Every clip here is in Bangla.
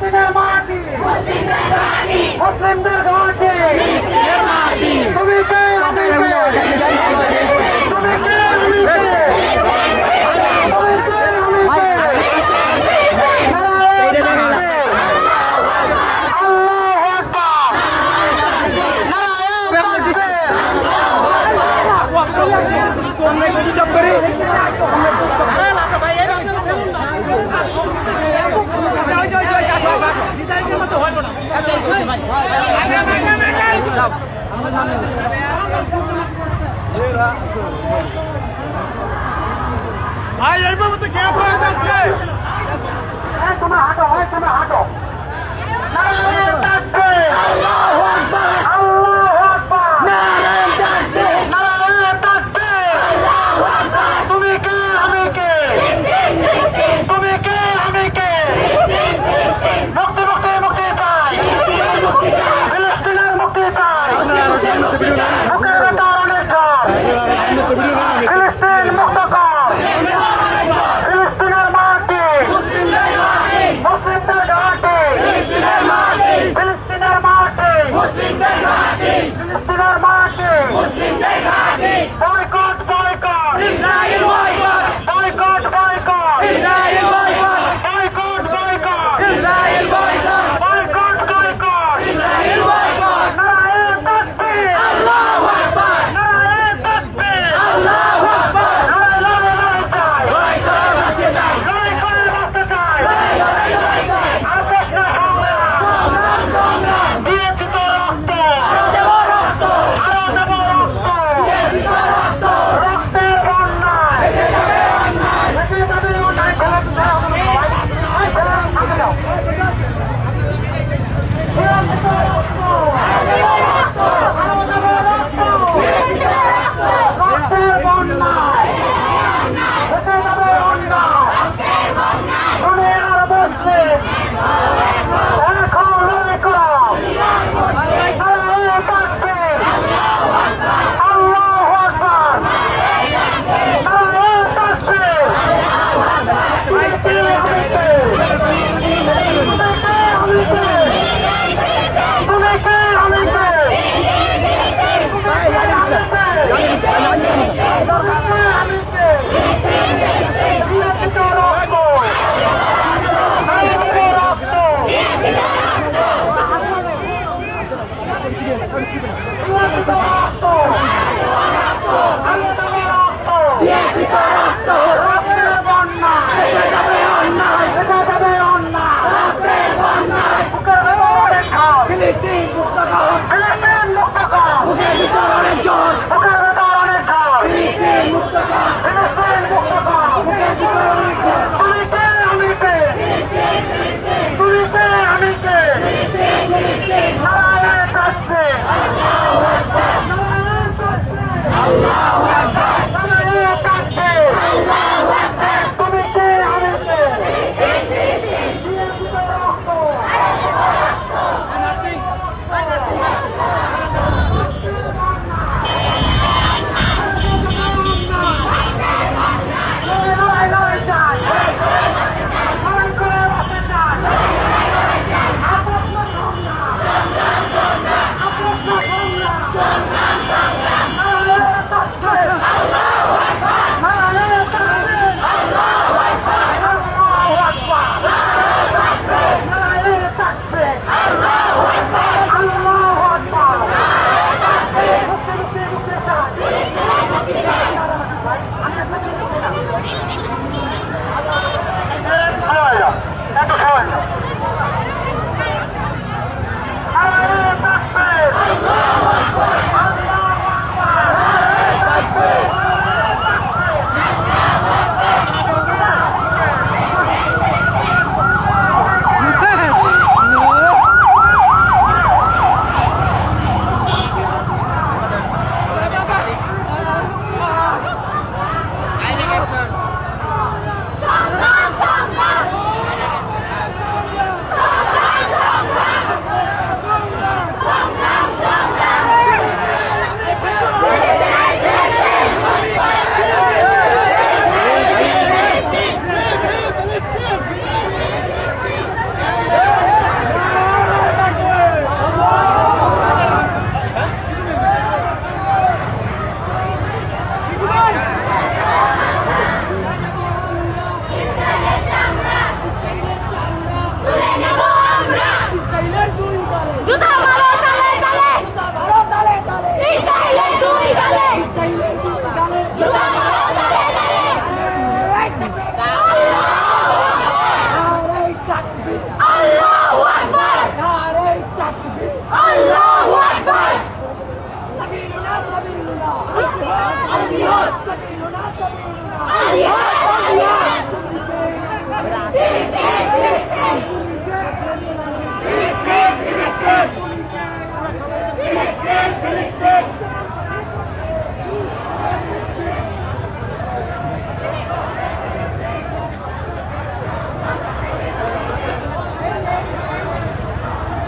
ফিলিস্তিনের মাটি মুসলিমদের ঘাঁটি তুমি কে আমি কে তুমি কে আমি কে তুমি কে আমি কে আল্লাহু আকবার ভাই এইভাবে তো গ্যাপ হয়ে যাচ্ছে। তোমরা হাঁটো ভাই তোমরা হাঁটো নারায়ে তাকবীর আল্লাহু আকবার আল্লাহু আকবার নারায়ে তাকবীর নারায়ে তাকবীর আল্লাহু আকবার তুমি কে আমি কে তুমি কে আমি কে মুক্তি মুক্তি মুক্তি চাই ফিলিস্তিনের মুক্তি চাই বুকের ভেতর অনেক ঝড় ফিলিস্তিন মুক্ত কর ফিলিস্তিনের মাটি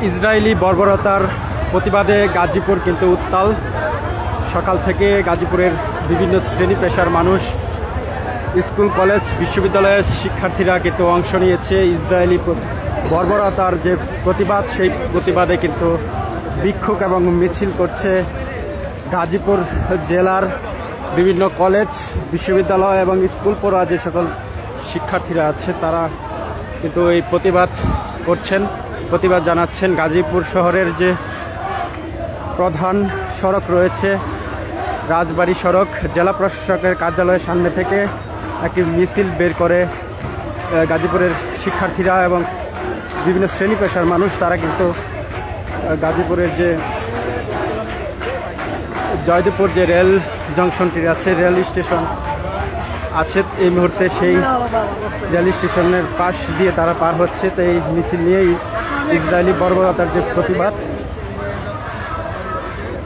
ইসরায়েলি বর্বরতার প্রতিবাদে গাজীপুর কিন্তু উত্তাল। সকাল থেকে গাজীপুরের বিভিন্ন শ্রেণী পেশার মানুষ, স্কুল কলেজ বিশ্ববিদ্যালয়ের শিক্ষার্থীরা কিন্তু অংশ নিয়েছে। ইসরায়েলি বর্বরতার যে প্রতিবাদ, সেই প্রতিবাদে কিন্তু বিক্ষোভ এবং মিছিল করছে গাজীপুর জেলার বিভিন্ন কলেজ বিশ্ববিদ্যালয় এবং স্কুল পড়ুয়া যে সকল শিক্ষার্থীরা আছে, তারা কিন্তু এই প্রতিবাদ করছেন, প্রতিবাদ জানাচ্ছেন। গাজীপুর শহরের যে প্রধান সড়ক রয়েছে, রাজবাড়ী সড়ক, জেলা প্রশাসকের কার্যালয়ের সামনে থেকে একটি মিছিল বের করে গাজীপুরের শিক্ষার্থীরা এবং বিভিন্ন শ্রেণী পেশার মানুষ, তারা কিন্তু গাজীপুরের যে জয়দেবপুর যে রেল জংশনটি আছে, রেল স্টেশন আছে এই মুহূর্তে, সেই রেল স্টেশনের পাশ দিয়ে তারা পার হচ্ছে। তো এই মিছিল নিয়েই ইসরায়েলি বর্বরতার যে প্রতিবাদ,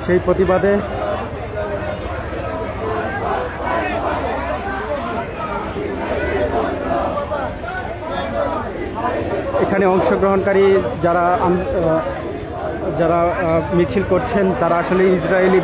সেই প্রতিবাদে এখানে অংশগ্রহণকারী যারা মিছিল করছেন, তারা আসলে ইসরায়েলি